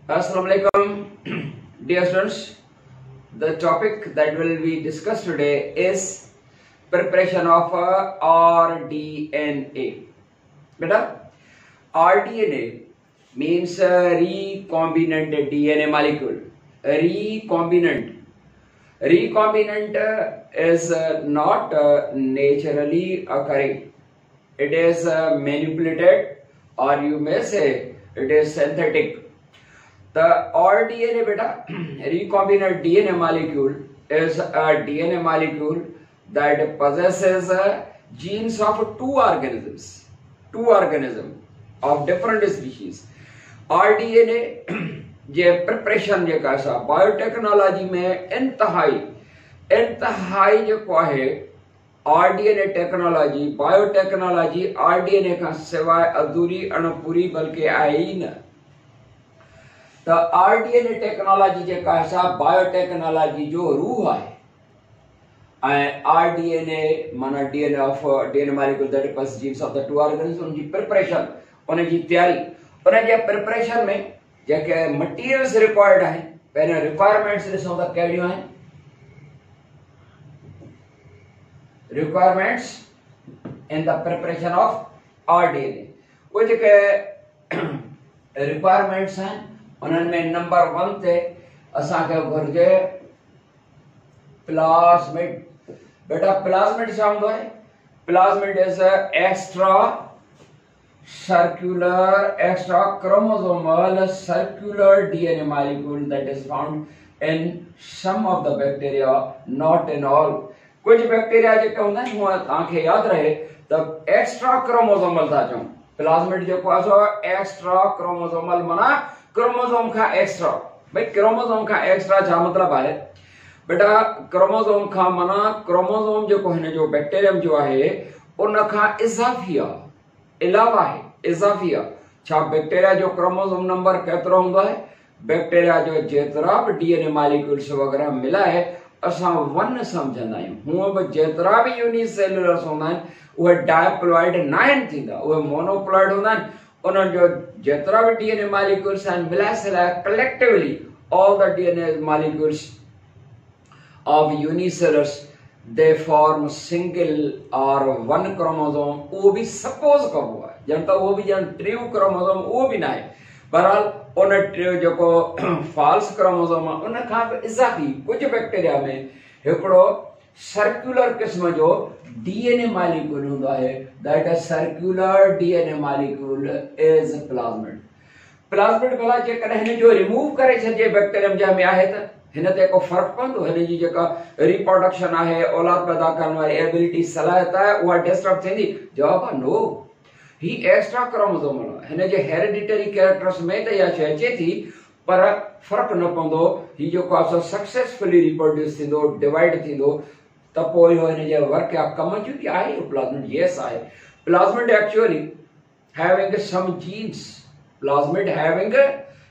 Assalamu alaikum, dear students. The topic that will be discussed today is preparation of RDNA. Beta, RDNA means recombinant DNA molecule. Recombinant. Recombinant is not naturally occurring. It is manipulated, or you may say it is synthetic. The RDNA beta, recombinant DNA molecule, is a DNA molecule that possesses genes of two organisms of different species. RDNA J preparation जेका असां biotechnology में इंतहाई जेको आहे RDNA technology biotechnology RDNA खां सवाइ अधूरी अणपूरी बल्कि आहे ई न। त RDNA टेक्नोलॉजी जेका असां बायोटेक्नोलॉजी जो रूह आहे ऐं RDNA माना DNA molecule that possesses genes of the two organisms उन जी प्रिपरेशन उन जी तैयारी उन जे प्रिपरेशन में जेके मटीरियल्स रिक्वायर्ड आहिनि पहिरियों रिक्वायरमेंट्स ॾिसूं त कहिड़ियूं आहिनि। Requirements in the preparation of RDNA उहे जेके रिक्वायरमेंट्स आहिनि उन्हनि में नंबर 1 ते असांखे घुर्जे प्लाज़मिड। बेटा प्लाज़मिड छा हूंदो आहे? प्लाज़मिड is extra chromosomal circular DNA molecule that is found in some of the bacteria, not in all. कुछ बैक्टीरिया जेके हूंदा आहिनि उहे तव्हांखे यादि रहे त एक्स्ट्रा क्रोमोसोमल था चऊं। प्लाज़मिड जेको आहे सो एक्स्ट्रा क्रोमोसोमल माना क्रोमोसोम खां एक्स्ट्रा। भाई क्रोमोसोम खां एक्स्ट्रा छा मतलब आहे? बेटा क्रोमोसोम खां माना क्रोमोसोम जेको हिन जो बैक्टीरियम जो आहे उन खां इज़ाफ़ी आहे, इलावा है इजाफिया। छा बैक्टीरिया जो क्रोमोसोम नंबर केतिरो हूंदो आहे? बैक्टीरिया जो जेतिरा भी DNA मॉलिक्यूल्स वगैरह मिलाए असां 1 समझंदा आहियूं। हूअं बि जेतिरा भी यूनिसेल्युलर्स हूंदा आहिनि उहे डायप्लॉइड न आहिनि थींदा, उहे मोनोप्लॉइड हूंदा आहिनि। उन्हनि जो जेतिरा भी DNA मॉलिक्यूल्स आहिनि मिलाए सलाए collectively all the DNA molecules of unicellulars they form single or one chromosome। वो भी सपोज कबो है जन तो वो भी जन ट्रू क्रोमोसोम वो भी ना है। बहरहाल उन ट्रू जो फॉल्स क्रोमोसोम उन खां इजाफी कुछ बैक्टीरिया में हिकड़ो सर्कुलर किस्म जो DNA मॉलिक्यूल हुंदो है। That is circular DNA molecule is plasmid. Plasmid भला जे कने हिन जो रिमूव करे छजे बैक्टीरियम जा में आहे त हिन ते को फर्क पवंदो? हिन जी जेका रिप्रोडक्शन आहे औलाद पैदा करण वारी एबिलिटी सलाहियत आहे उहा डिस्टर्ब थींदी? जवाब आहे नो। ही एक्स्ट्रा क्रोमोसोमल आहे। हिन जे हेरिडिटरी कैरेक्टर्स में त इहा शइ अचे थी पर फर्क न पवंदो। ही जेको आहे सक्सेसफुली रिप्रोड्यूस थींदो डिवाइड थींदो त पोइ इहो हिन जे वर्क या कम जो बि आहे। प्लाज़मिड यस आहे। Plasmid actually having some genes plasmid having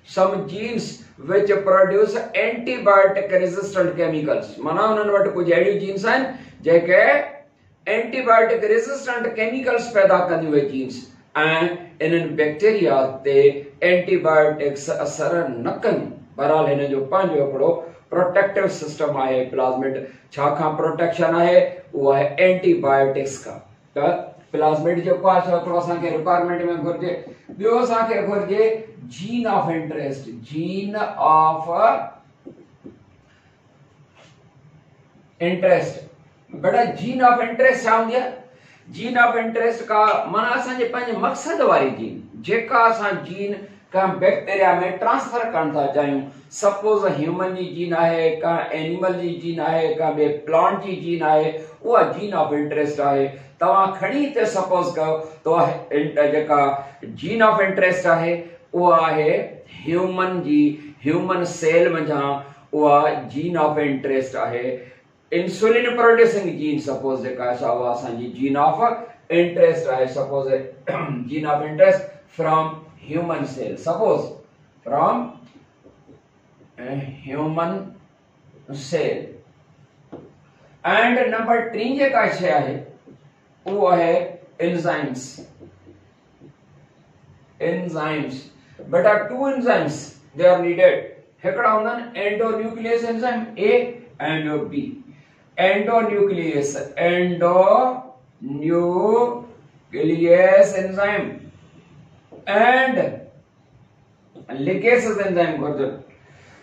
some genes which produce antibiotic resistant chemicals। माना उन्हनि वटि कुछ अहिड़ियूं जीन्स आहिनि जेके एंटीबायोटिक रेजिस्टेंट केमिकल्स पैदा कंदियूं उहे जीन्स ऐं इन्हनि बैक्टीरिया ते एंटीबायोटिक्स असर न कंदियूं। बहरहाल हिन जो पंहिंजो हिकिड़ो प्रोटेक्टिव सिस्टम आहे। प्लाज़मिड छा खां प्रोटेक्शन आहे? उहो आहे एंटीबायोटिक्स खां। त प्लाज़मिड जेको आहे हिकिड़ो असांखे रिक्वायरमेंट में घुर्जे। ॿियो असांखे घुर्जे jean of interest. Jean of interest. बेटा जीन ऑफ इंटरेस्ट छा हूंदी आहे? जीन ऑफ इंटरेस्ट का माना असांजे पंहिंजे मक़सद वारी जीन जेका असां जीन का बैक्टीरिया में ट्रांसफर करण था चाहियूं। सपोज ह्यूमन जी जीन आहे, का एनिमल जी जीन आहे, का ॿिए प्लांट जी जीन आहे, उहा जीन ऑफ इंटरेस्ट आहे। तव्हां खणी ते सपोज कयो तो जेका जीन ऑफ इंटरेस्ट आहे उहा आहे ह्यूमन जी ह्यूमन सेल मंझां उहा जीन ऑफ इंटरेस्ट आहे। इंसुलिन प्रोड्यूसिंग जीन सपोज जेका आहे उहा असांजी जीन ऑफ इंटरेस्ट आहे। Suppose gene of interest from human cell, suppose from human cell. And number 3 जेका शइ आहे वो है एंजाइम्स। एंजाइम्स बेटा 2 एंजाइम्स they are needed. हिकिड़ा हूंदा आहिनि endonuclease enzyme A and B. Endonuclease enzyme and ligases enzyme घुर्जन.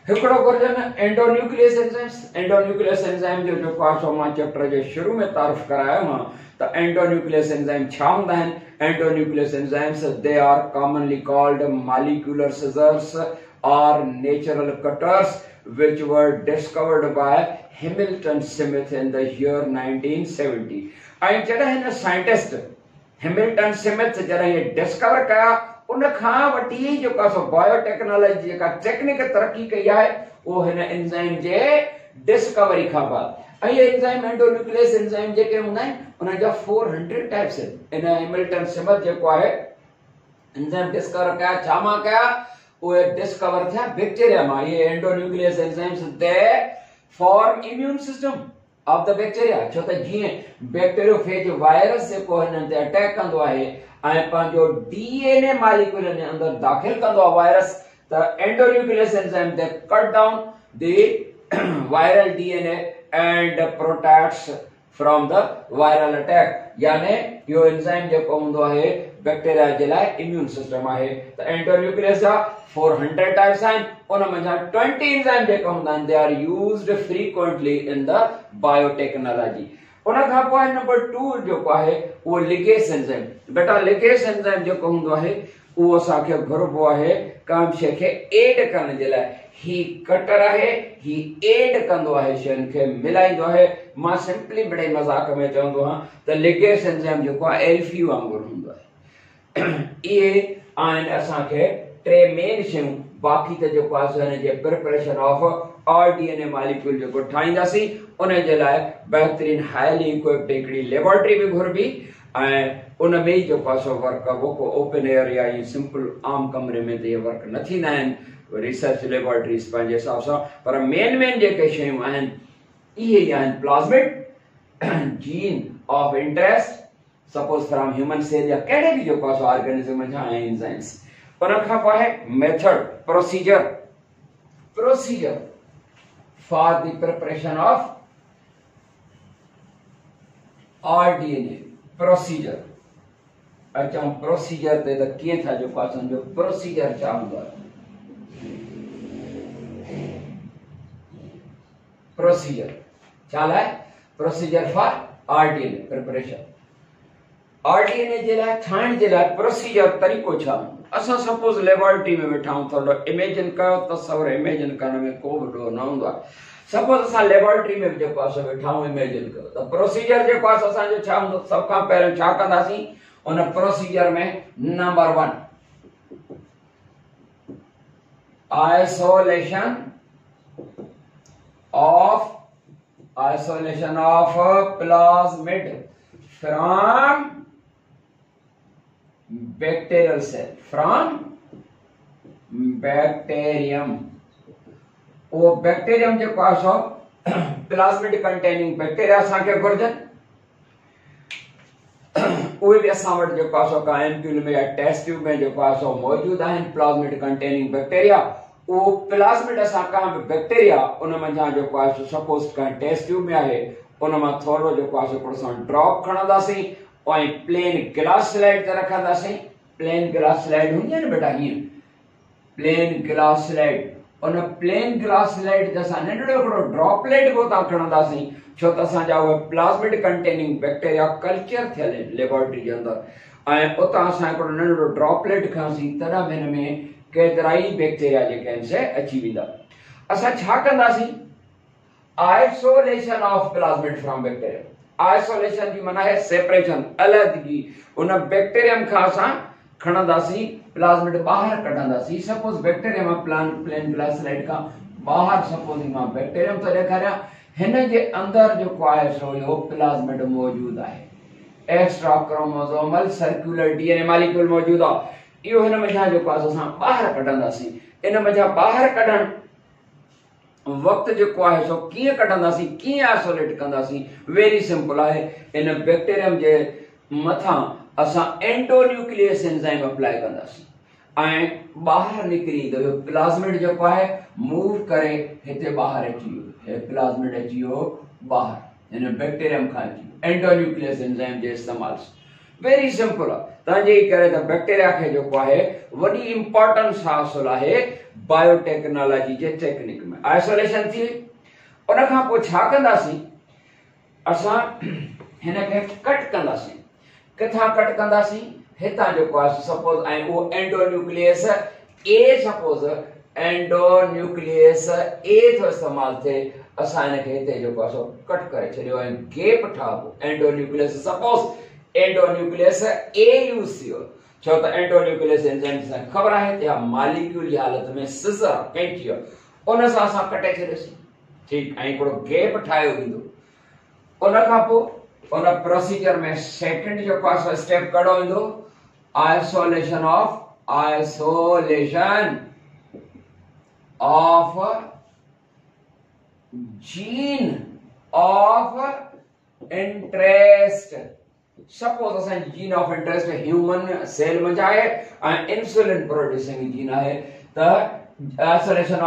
हिकिड़ो घुर्जन एंडोन्यूक्लियस एंजाइम्स. एंडोन्यूक्लियस एंजाइम जो जेको आहे सो मां चैप्टर जे शुरू में तारीफ़ करायो मां त एंडोन्यूक्लियस एंजाइम छा हूंदा आहिनि. Endonuclease enzymes they are commonly called molecular scissors or natural cutters which were discovered by Hamilton Smith in the year 1970. ऐं जॾहिं हिन साइंटिस्ट हैमिल्टन स्मिथ जॾहिं ये डिस्कवर कया उन खां वठी जेका सो बायोटेक्नोलॉजी जेका टेक्निक तरक्की कई आहे उहो हिन एंजाइम जे डिस्कवरी खां बाद. ऐं ये एंजाइम एंडोन्यूक्लियस एंजाइम जेके हूंदा आहिनि उन जा 400 टाइप्स आहिनि. इन हैमिल्टन स्मिथ जेको आहे एंजाइम डिस्कवर कया छा मां कया वो डिस्कवर थिया बैक्टीरिया में. ये endonuclease enzymes they form immune system of the bacteria. छो त जीअं बैक्टीरियोफेज वायरस जेको हिन ते अटैक कंदो आहे ऐं पंहिंजो डीएनए मॉलिक्यूल जे अंदर दाख़िल कंदो आहे वायरस, त endonuclease enzyme the cut down the viral DNA and protects from the viral attack. यानी यो एंजाइम जेको हूंदो आहे बैक्टीरिया जे लाइ इम्यून सिस्टम आहे. त एंडोन्यूक्लियस जा 400 टाइप्स आहिनि. उन में 20 एंजाइम जेके हूंदा आहिनि they are used frequently in the biotechnology. उन खां पोइ नंबर 2 जेको आहे उहो लिकेस एंजाइम. बेटा लिकेस एंजाइम जेको हूंदो आहे उहो असांखे घुरबो आहे काम शइ खे एड करण जे लाइ. ही कटर आहे, ही एड कंदो आहे, शयुनि खे मिलाईंदो आहे. मां सिंपली बड़े मज़ाक में चवंदो आहियां त लिकेस एंजाइम जेको आहे एल्फी वांगुरु हूंदो आहे. इहे आहिनि असांखे 3 मेन शयूं. बाक़ी त जेको आहे हिन जे preparation of all DNA molecule जेको ठाहींदासीं उन जे लाइ बहितरीन हाईली इक्विप्ड हिकिड़ी लेबोरेटरी बि घुरबी ऐं उन में ई जेको आहे सो वर्क कबो. को ओपन एयर या ईअं सिंपल आम कमरे में त इहे वर्क न थींदा आहिनि. रिसर्च लेबोरेटरीज़ पंहिंजे हिसाब सां. पर मेन जेके शयूं आहिनि इहे ई आहिनि. Plasmid, gene of interest suppose from human cell या कहिड़े बि जेको आहे सो ऑर्गेनिज्म जा एंजाइम्स. उन खां पोइ आहे method procedure for the preparation of all DNA. Procedure अच्छा प्रोसीजर ते त कीअं था जेको आहे सम्झो प्रोसीजर छा हूंदो आहे. प्रोसीजर छा लाइ procedure for all DNA preparation. All DNA जे लाइ ठाहिण जे लाइ प्रोसीजर तरीक़ो छा हूंदो. असां सपोज लेबोरेटरी में वेठा आहियूं. थोरो इमेजिन कयो, तसवर इमेजिन करण में को बि ॾोह न हूंदो आहे. सपोज असां लेबोरेटरी में जेको आहे सो वेठा आहियूं, इमेजिन कयो त प्रोसीजर जेको आहे असांजो छा हूंदो. सभ खां पहिरियों छा कंदासीं उन प्रोसीजर में number 1 isolation of plasmid from bacterial cell from bacterium. वो बैक्टीरियम जेको आहे सो प्लाज्मिड कंटेनिंग बैक्टीरिया असांखे घुरजनि. उहे बि असां वटि जेको आहे सो का एम्प्यूल में या टेस्ट ट्यूब में जेको आहे सो मौजूद आहिनि. Plasmid containing bacteria. वो प्लाज्मिड असां का बि बैक्टीरिया उन मंझां जेको आहे सो सपोज का टेस्ट ट्यूब में आहे उन मां थोरो जेको आहे सो असां ड्रॉप खणंदासीं ऐं प्लेन ग्लास स्लाइड ते रखंदासीं. प्लेन ग्लास स्लाइड हूंदी आहे न बेटा, हीअं प्लेन ग्लास स्लाइड. उन प्लेन ग्लास स्लाइड ते असां नंढड़ो हिकिड़ो ड्रॉपलेट बि उतां खणंदासीं. छो त असांजा उहे प्लाज्मिड कंटेनिंग बैक्टीरिया कल्चर थियल आहिनि लेबोरेटरी जे अंदरि ऐं उतां असां हिकिड़ो नंढड़ो ड्रॉपलेट खणंदासीं. तॾहिं बि हिन में केतिरा ई बैक्टीरिया जेके आहिनि से अची वेंदा. असां छा कंदासीं isolation of plasmid from bacteria. Isolation जी माना है सेपरेशन, अलॻि. उन बैक्टीरियम खां असां खणंदासीं प्लाज्मिड ॿाहिरि कढंदासीं. Suppose bacterium plain glass slide खां ॿाहिरि सपोज मां बैक्टीरियम थो ॾेखारियां. हिन जे अंदरि जेको आहे सो इहो प्लाज्मिड मौजूद आहे. Extra chromosomal circular DNA molecule मौजूद आहे. इहो हिन मथां जेको आहे असां ॿाहिरि कढंदासीं. इन मथां ॿाहिरि कढण वक्त जेको आहे सो कीअं कढंदासीं, कीअं आइसोलेट कंदासीं. वेरी सिंपल आहे. इन बैक्टीरियम जे मथां असां एंडोन्यूक्लियस एंजाइम अप्लाई कंदासीं. ऐं ॿाहिरि निकिरी ईंदो। प्लाज़मिड जेको आहे मूव करे हिते ॿाहिरि अची वियो, हे प्लाज़मिड अची वियो ॿाहिरि, हिन बैक्टीरियम खां अची वियो एंडोन्यूक्लियस एंजाइम जे इस्तेमाल सां। वेरी सिंपल आहे। तंहिंजे करे त बैक्टीरिया खे जेको आहे वॾी इंपॉर्टेंस हासिल आहे बायोटेक्नोलॉजी जे टेक्निक में। आइसोलेशन थी उन खां पोइ छा कंदासीं, असां हिन खे कट कंदासीं। किथां कट कंदासीं, हितां जेको आहे सपोज ऐं उहो एंडोन्यूक्लियस ए, सपोज एंडोन्यूक्लियस ए थो इस्तेमाल थिए, असां हिन खे हिते जेको आहे सो कट करे छॾियो ऐं गैप ठाहियो। एंडोन्यूक्लियस सपोज एंडोन्यूक्लियस ए यूज़ थियो, छो त एंडोन्यूक्लियस एंजाइम सां ख़बर आहे त मॉलिक्यूल जी हालत में सिज़र कैंची उन सां असां कटे छॾियोसीं, ठीक, ऐं हिकिड़ो गैप ठाहियो वेंदो। उन खां पोइ उन प्रोसीजर में सेकंड जेको आहे स्टेप कहिड़ो ईंदो, isolation of gene of interest. Suppose असां gene of interest human cell में आहे ऐं इंसुलिन प्रोड्यूसिंग जीन आहे, त आइसोलेशन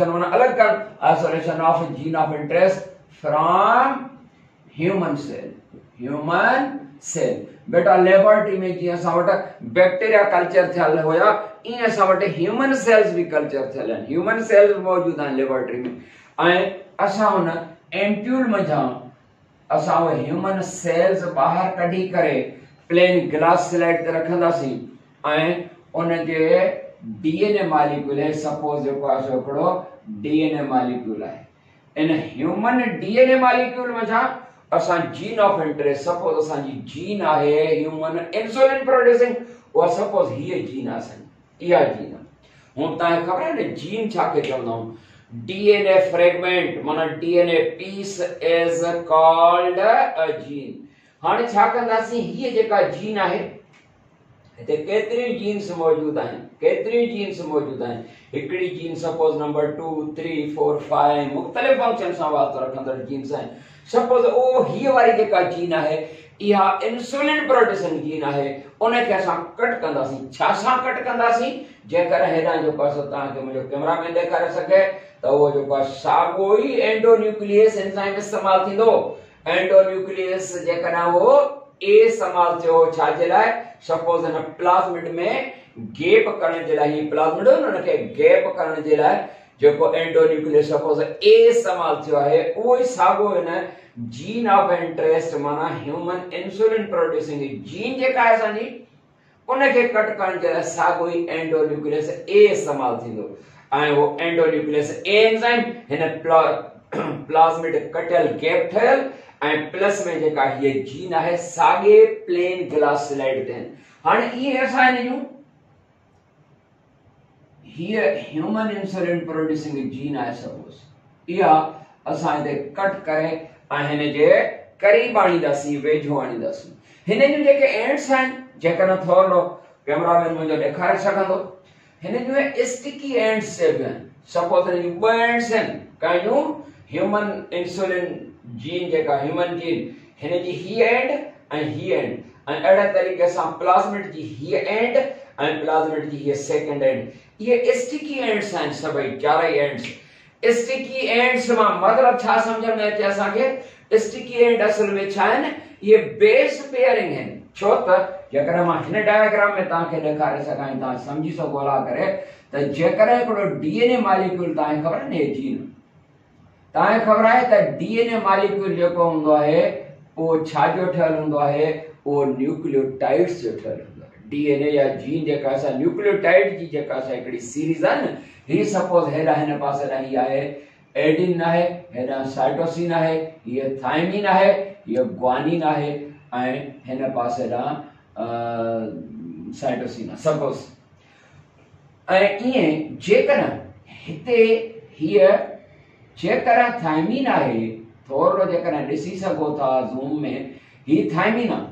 माना अलग कर, isolation of gene of interest from human cell. बेटा लेबोरेटरी में जी असां वटि बैक्टीरिया कल्चर थियल हुया, ईअं असां वटि ह्यूमन सेल्स भी कल्चर थियल आहिनि, ह्यूमन सेल्स मौजूद आहिनि लेबोरेटरी में। ऐं असां हुन एम्प्यूल मंझां असां उहे ह्यूमन सेल्स ॿाहिरि कढी करे प्लेन ग्लास स्लाइड ते रखंदासीं ऐं उन जे डीएनए मॉलिक्यूल है, सपोज जेको आहे हिकिड़ो डीएनए मॉलिक्यूल आहे, इन ह्यूमन डीएनए मॉलिक्यूल मंझां असां जीन ऑफ इंटरेस्ट, सपोज असांजी जीन आहे ह्यूमन इंसुलिन प्रोड्यूसिंग, उहा सपोज हीअ जीन आहे असांजी, इहा जीन आहे। हूं तव्हांखे ख़बर आहे न जीन छा खे चवंदा आहियूं, डीएनए फ्रेगमेंट माना DNA piece is called a gene. हाणे छा कंदासीं, हीअ जेका जीन आहे हिते केतिरियूं जीन्स मौजूद आहिनि, केतिरियूं जीन्स मौजूद आहिनि, हिकिड़ी जीन सपोज नंबर 2 3 4 5 मुख़्तलिफ़ फंक्शन सां वास्तो रखंदड़ जीन्स आहिनि। सपोज ओ हीअ वारी जेका जीन आहे इहा इंसुलिन प्रोड्यूसिंग जीन आहे, उनखे असां कट कंदासीं। छा सां कट कंदासीं, जेकर हेॾां जेको आहे तव्हांखे मुंहिंजो कैमरामैन ॾेखारे सघे त उहो जेको आहे साॻियो ई एंडोन्यूक्लियस एंजाइम इस्तेमाल थींदो। एंडोन्यूक्लियस जेकॾहिं उहो ए इस्तेमाल थियो छाजे लाइ, सपोज हिन प्लाज़मिड में गैप करण जे लाइ, हीअ प्लाज़मिड हो न, उनखे गैप करण जे लाइ जेको एंडोन्यूक्लियस सपोज ए इस्तेमाल थियो आहे, उहो ई साॻियो हिन जीन ऑफ इंटरेस्ट माना ह्यूमन इंसुलिन प्रोड्यूसिंग जीन जेका आहे असांजी, उनखे कट करण जे लाइ साॻियो ई एंडोन्यूक्लियस ए इस्तेमाल थींदो। ऐं वो एंडोन्यूक्लियस ए एंजाइम हिन प्लाज़मिड कटियल गैप ठहियल ऐं प्लस में जेका हीअ जीन आहे साॻे प्लेन ग्लास स्लाइड ते आहिनि। हाणे इहे असां हिन जूं हीअ ह्यूमन इंसुलिन प्रोड्यूसिंग जीन आहे, सपोज इहा असां हिते कट करे ऐं हिन जे करीब आणींदासीं, वेझो आणींदासीं। हिन जूं जेके एंड्स आहिनि, जेकॾहिं थोरो कैमरामैन मुंहिंजो ॾेखारे सघंदो, हिन जूं स्टिकी एंड्स चइबियूं आहिनि। सपोज हिन जूं ॿ एंड्स आहिनि, कंहिंजूं ह्यूमन इंसुलिन जीन जेका ह्यूमन जीन, हिन जी हीअ एंड ऐं हीअ एंड, ऐं अहिड़े तरीक़े सां प्लाज़मिड जी हीअ एंड ऐं प्लाज़मिड जी हीअ सेकंड एंड, इहे स्टिकी एंड्स आहिनि सभई चारई एंड्स। स्टिकी एंड्स मां मतिलब छा समझ में अचे असांखे, स्टिकी एंड असल में छा आहिनि, इहे बेस पेयरिंग आहिनि। छो त जेकॾहिं मां हिन डायग्राम में तव्हांखे ॾेखारे सघां, तव्हां सम्झी सघो ॻोल्हा करे, त जेकॾहिं हिकिड़ो डीएनए मॉलिक्यूल तव्हांखे ख़बर आहे न, हे जीन तव्हांखे ख़बर आहे त डीएनए मॉलिक्यूल जेको हूंदो आहे उहो छाजो ठहियल हूंदो आहे, उहो न्यूक्लियोटाइड्स जो ठहियल हूंदो आहे। डीएनए या जीन जेका असां न्यूक्लियोटाइड जी जेका असां हिकिड़ी सीरीज़ आहे न, ही सपोज हेॾा हिन पासे ॾांहुं हीअ आहे एडिन आहे, हेॾां साइटोसिन आहे, हीअ थायमिन आहे, हीअ ग्वानिन आहे ऐं हिन पासे ॾांहुं साइटोसिन आहे सपोज। ऐं ईअं जेकॾहिं हिते हीअ जेकॾहिं थायमिन आहे, थोरो जेकॾहिं ॾिसी सघो था ज़ूम में, हीअ थायमिन आहे,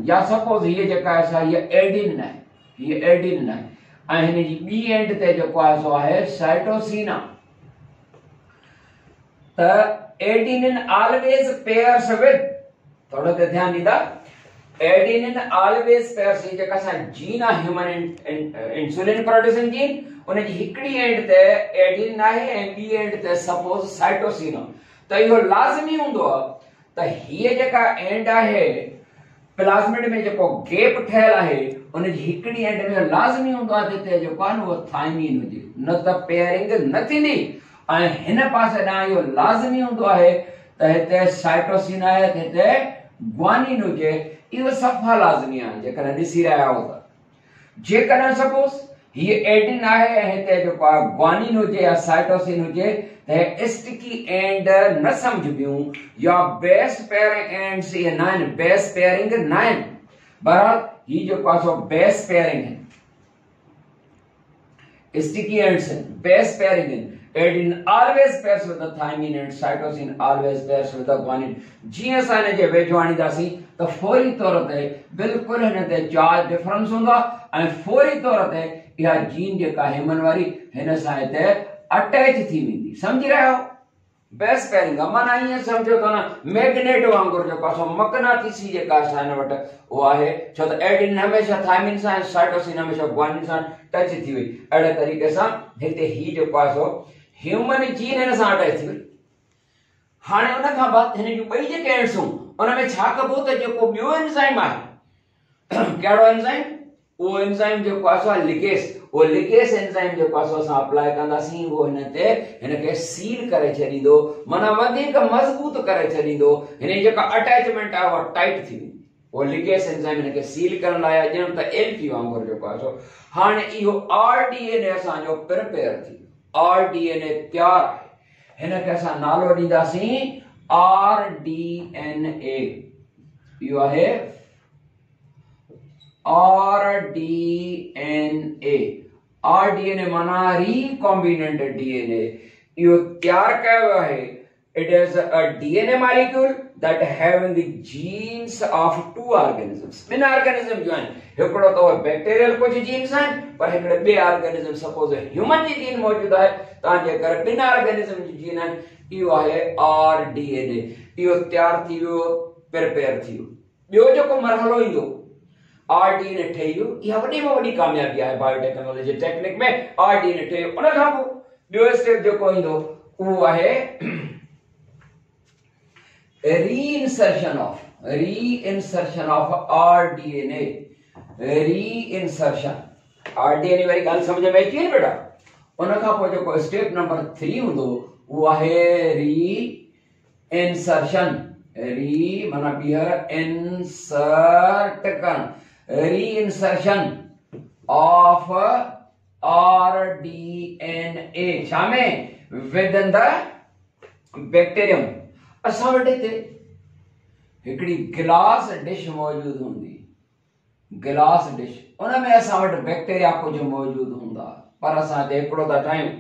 या सपोज हीअ जेका आहे हीअ एडिन आहे, हीअ एडिन आहे ऐं हिन जी ॿी एंड ते जेको आहे सो आहे साइटोसिन आहे। त एडिनिन ऑलवेज पेयर्स विद, थोरो ते ध्यानु ॾींदा, एडेनिन ऑलवेज पेयर्स जेका सा जीन आहे ह्यूमन इंसुलिन प्रोड्यूसिंग जीन उन जी हिकड़ी एंड ते एडेनिन आहे ऐं बी एंड ते सपोज साइटोसिन त इहो लाज़मी हूंदो त हीअ जेका एंड आहे प्लाज्मिड में जेको गैप ठहियल आहे उन जी हिकड़ी एंड में लाज़मी हूंदो आहे ते जेको आहे वो थायमीन हुजे न त पेयरिंग न थींदी ऐं हिन पासे ॾांहुं इहो लाज़मी हूंदो आहे त हिते साइटोसिन आहे त हिते ग्वानिन हुजे इहो सफ़ा लाज़मी आहे जेकॾहिं ॾिसी रहिया आहियो त जेकॾहिं सपोज हीअ एडिन आहे ऐं हिते जेको आहे ग्वानिन हुजे या साइटोसिन हुजे त स्टिकी एंड न सम्झबियूं या बेस पेयरिंग एंड्स ये 9 बेस पेयरिंग 9 बहरहाल ये जो पास ऑफ बेस पेयरिंग है sticky ends base pairing in adenine always pairs with the thymine and cytosine always pairs with the guanine जीअं असां हिन जे वेझो आणींदासीं त फौरी तौर ते बिल्कुल हिन ते चार्ज डिफरेंस हूंदा ऐं फौरी तौर ते इहा जीन जेका ह्यूमन वारी हिन सां हिते अटैच थी वेंदी समझी रहियो बेस पेयरिंग माना ईअं सम्झो त न मैग्नेट वांगुरु जेको आहे मकनातीसी जेका असां हिन वटि उहो आहे छो त एडिन हमेशह थायमिन सां ऐं साइटोसिन हमेशह ग्वानिन सां टच थी वई अहिड़े तरीक़े सां हिते ही जेको आहे सो ह्यूमन जीन हिन सां अटैच थी वई हाणे उन खां बाद हिन जूं ॿई जेके एंड्सूं उन में छा कबो त जेको ॿियो एंजाइम आहे कहिड़ो एंजाइम उहो एंजाइम जेको आहे सो लिगेस वो लिगेस एंजाइम जेको आहे सो असां अप्लाई कंदासीं वो हिन खे सील करे छॾींदो माना वधीक मज़बूत करे छॾींदो हिन जेका अटैचमेंट आहे उहा टाइट थी वेंदी वो लिगेस एंजाइम हिन खे सील करण लाइ ॼण त एल्फी वांगुरु जेको आहे सो हाणे इहो आरडीएनए असांजो प्रिपेयर थी आरडीएनए तयार आहे हिन खे असां नालो ॾींदासीं आरडीएनए इहो आहे आरडीएनए आरडीएनए माना रिकॉम्बिनेंट डीएनए इहो तयार कयो आहे it is a DNA molecule that having the genes of 2 organisms ॿिन ऑर्गेनिज्म जो आहिनि हिकिड़ो त बैक्टीरियल कुझु जीन्स आहिनि पर हिकिड़े ॿिए ऑर्गेनिज्म सपोज ह्यूमन जी जीन मौजूदु आहे तव्हांजे घर ॿिन ऑर्गेनिज्म जी जीन आहिनि इहो आहे आरडीएनए इहो तयार थी वियो प्रिपेयर थी वियो ॿियो जेको मरहलो ईंदो आरडीएनए ठही वियो इहा वॾी में वॾी कामयाबी आहे बायोटेक्नोलॉजी टेक्निक में आरडीएनए ठही वियो उन खां पोइ ॿियो स्टेप जेको ईंदो उहो आहे reinsertion of RDNA reinsertion RDNA वारी ॻाल्हि समझ में अची वई बेटा उन खां पोइ जेको स्टेप नंबर 3 हूंदो उहो आहे reinsertion री माना ॿीहर इंसर्ट करण reinsertion of RDNA छा में within the bacterium असां वटि हिते हिकिड़ी गिलास डिश मौजूद हूंदी गिलास डिश उन में असां वटि बैक्टीरिया कुझु मौजूद हूंदा पर असां हिते हिकिड़ो था ठाहियूं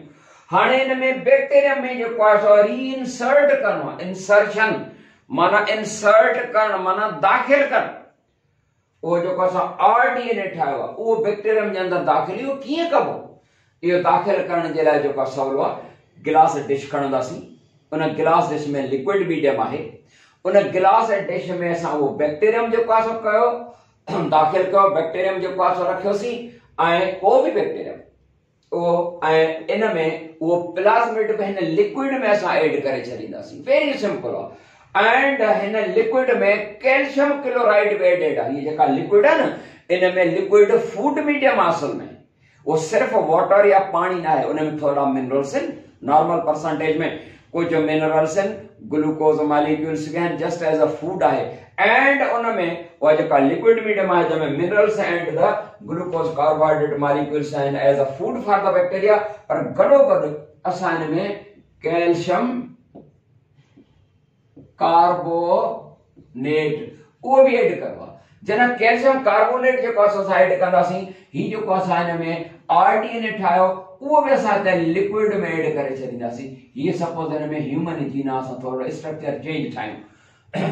हाणे हिन में बैक्टीरिया में जेको आहे सो रीइंसर्ट करणो इंसर्शन माना इंसर्ट करण माना दाख़िल करण उहो जेको असां आरडीएनए ठाहियो आहे उहो बैक्टीरियम जे अंदरि दाख़िल इहो कीअं कबो इहो दाख़िल करण जे लाइ जेको सवलो आहे गिलास डिश खणंदासीं उन गिलास डिश में लिक्विड मीडियम आहे उन गिलास डिश में असां वो बैक्टीरियम जेको आहे सो कयो दाख़िल कयो बैक्टीरियम जेको आहे सो रखियोसीं ऐं को बि बैक्टीरियम उहो ऐं इन में उहो प्लाज्मिड में हिन लिक्विड में असां ऐड करे छॾींदासीं वेरी सिंपल आहे एंड हिन लिक्विड में कैल्शियम क्लोराइड बि एडेड आहे हीअ जेका लिक्विड आहे न इन में लिक्विड फूड मीडियम आहे असल में वो सिर्फ वाटर या पानी ना है उनमें थोड़ा मिनरल्स हैं नॉर्मल परसेंटेज में कुछ मिनरल्स हैं ग्लूकोज मॉलिक्यूल्स हैं जस्ट एज अ फूड है एंड उनमें वो जो लिक्विड मीडियम है जब minerals and the glucose carbohydrate molecules हैं as a food for the bacteria पर गडो गड असान में कैल्शियम कार्बोनेट वो भी ऐड करवा जना कैल्शियम कार्बोनेट जो असां ऐड कंदासीं ही जो असां में आरडीएनए ठायो वो भी असां लिक्विड में ऐड करे छॾींदासीं ये सपोज इन में ह्यूमन जीन असां थोरो स्ट्रक्चर चेंज ठाहियूं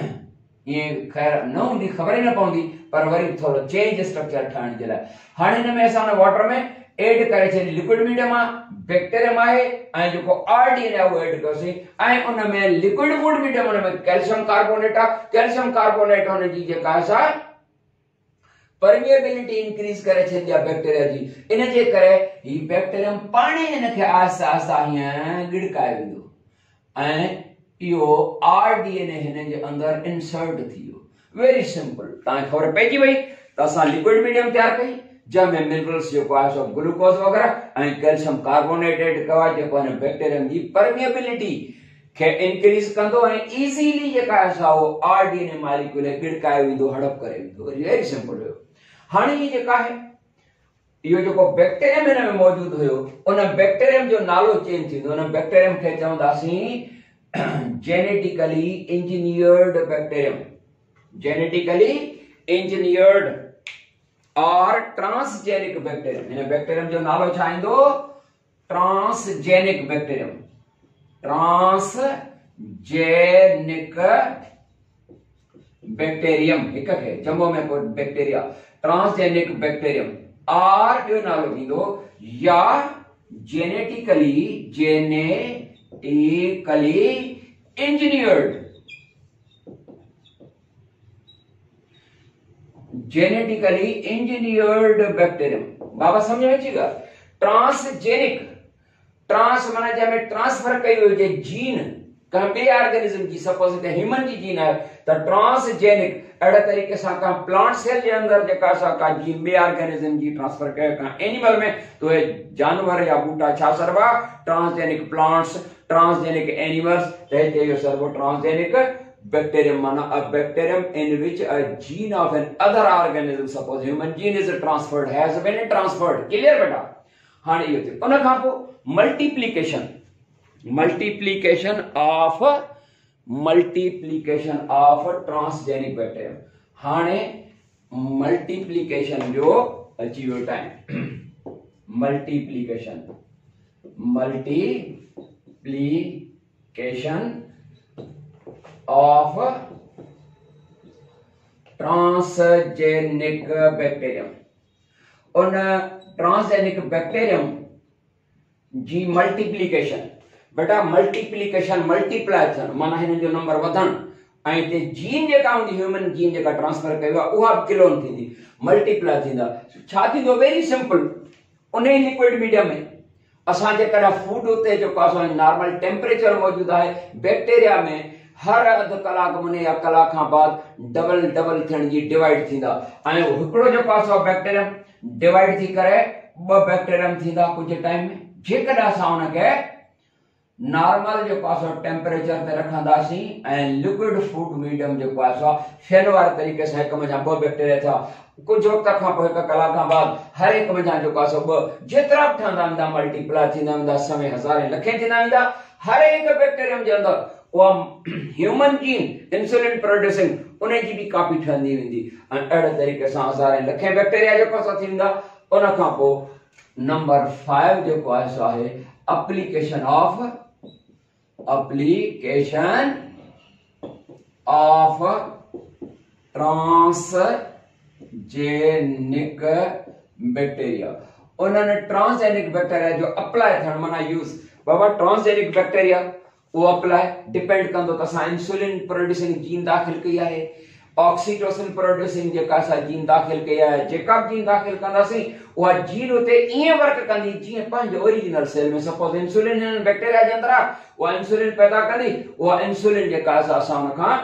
ये खैर न हूंदी ख़बर ही न पवंदी पर वरी थोरो चेंज स्ट्रक्चर ठाहिण जे लाइ हाणे इन में असां वाटर में ऐड करे छॾी लिक्विड मीडियम आहे बैक्टीरियम आहे ऐं जेको आरडीएनए वो ऐड कयोसीं ऐं उन में लिक्विड फूड मीडियम उन में कैल्शियम कार्बोनेट आहे कैल्शियम कार्बोनेट उन जी जेका असां परमिएबिलिटी इंक्रीज करे छंदी आहे बैक्टीरिया जी। इन जे करे ही बैक्टीरियम पाणे इन खे आहिस्ता आहिस्ता हीअं गिड़काए वेंदो ऐं इहो आरडीएनए हिन जे अंदर इंसर्ट थी वियो। वेरी सिंपल, तव्हांखे ख़बर पइजी वई त असां लिक्विड मीडियम तयार कई जंहिंमें मिनरल्स जेको आहे सो ग्लूकोज वग़ैरह ऐं कैल्शियम कार्बोनेट एड कयो आहे जेको हिन बैक्टीरियम जी परमिएबिलिटी खे इंक्रीज कंदो ऐं इजीली जेका आहे सा वो आरडीएनए मॉलिक्यूल गिड़काए वेंदो, हड़प करे वेंदो। वेरी सिंपल हुयो। हाणे ही जेका आहे इहो जेको बैक्टीरियम हिन में मौजूद हुयो उन बैक्टीरियम जो नालो चेंज थींदो। उन बैक्टीरियम खे चवंदासीं genetically engineered bacterium, genetically engineered और ट्रांसजेनिक बैक्टीरियम। हिन बैक्टीरियम जो नालो छा ईंदो? ट्रांसजेनिक बैक्टीरियम, ट्रांसजेनिक बैक्टीरियम, एक खे जम्बो में को बैक्टीरिया, ट्रांसजेनिक बैक्टीरियम। और यो नालो ईंदो या genetically engineered, genetically engineered bacterium. बाबा समझ में अची ॻाल्हि? ट्रांसजेनिक, ट्रांस माना जंहिंमें ट्रांसफर कई हुजे जीन कंहिं ॿिए ऑर्गेनिज्म जी, सपोज त ह्यूमन जी जीन आहे त ट्रांसजेनिक। अहिड़े तरीक़े सां का प्लांट सेल जे अंदर जेका सा का जीन ॿिए ऑर्गेनिज्म जी ट्रांसफर कयो का एनिमल में, तो ये जानवर या बूटा छा सरबा? Transgenic plants, transgenic animals. ते यो सरबो ट्रांसजेनिक bacterium, माना a bacterium in which a gene of an other organism, suppose human gene is transferred, has been transferred. Clear बेटा? हाँ ये थे। उन खां पो multiplication of transgenic bacterium। हाणे multiplication जो अची वियो time. multiplication of transgenic bacterium। उन ट्रांसजेनिक बैक्टीरियम जी मल्टीप्लिकेशन, बेटा मल्टीप्लिकेशन मल्टीप्लाई थियण माना हिन जो नंबर वधण ऐं ते जीन जेका हूंदी ह्यूमन जीन जेका ट्रांसफर कयो आहे उहा क्लोन थींदी, मल्टीप्लाई थींदा। छा थींदो? Very simple. उन लिक्विड मीडियम में असां जेकॾहिं फूड उते जेको आहे नॉर्मल टेम्परेचर मौजूद आहे, बैक्टीरिया में हर अध कलाक में या कलाक खां बाद डबल थियण जी डिवाइड थींदा ऐं हिकिड़ो जेको आहे बैक्टीरियम डिवाइड थी करे ॿ बैक्टीरियम थींदा कुछ टाइम में। जेकॾहिं असां उनखे नॉर्मल जेको आहे टेम्परेचर ते रखंदासीं ऐं लिक्विड फूड मीडियम जेको आहे फेल वारे तरीक़े सां हिक में 2 बैक्टीरिया थिया, कुछ वक्त खां पोइ 1 कलाक खां बाद हर एक में जेको आहे 2 जेतिरा बि ठहंदा वेंदा मल्टीप्लाई थींदा वेंदा, समय हज़ारे लखे थींदा वेंदा। हर एक बैक्टीरियम जे अंदर वो ह्यूमन जीन इंसुलिन प्रोड्यूसिंग उन जी भी कॉपी ठहंदी वेंदी ऐं अहिड़े तरीक़े सां हज़ारे लखे बैक्टीरिया जेको सा थींदा। उन खां पोइ नंबर 5 जेको आहे सो आहे एप्लीकेशन ऑफ ट्रांसजेनिक बैक्टीरिया। उन्होंने ट्रांसजेनिक बैक्टीरिया जो अप्लाई थियण माना यूज। बाबा ट्रांसजेनिक बैक्टीरिया वो अप्लाई डिपेंड कंदो त असां इंसुलिन प्रोड्यूसिंग जीन दाखिल कई आहे, ऑक्सीटोसिन प्रोड्यूसिंग जेका सा जीन दाखिल कई आहे, जेका जीन दाखिल कंदासीं उहा जीन उते ईअं वर्क कंदी जीअं पंहिंजे ओरिजिनल सेल में। सपोज इंसुलिन हिन बैक्टीरिया जे अंदर आहे, उहा इंसुलिन पैदा कंदी, उहा इंसुलिन जेका सा असां उन खां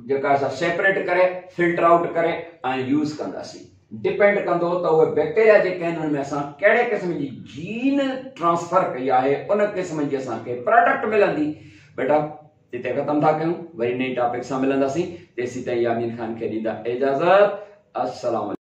जेका सा सेपरेट करे फिल्टर आउट करे ऐं यूज कंदासीं। डिपेंड कंदो त उहे बैक्टीरिया जेके आहिनि उनमें असां कहिड़े क़िस्म जी जीन ट्रांसफर कई आहे, उन क़िस्म जी असांखे प्रोडक्ट मिलंदी। बेटा हिते ख़तम था कयूं, वरी नई टॉपिक सां मिलंदासीं। तेसीं ताईं यामीन खान खे ॾींदा इजाज़त। अस्सलाम।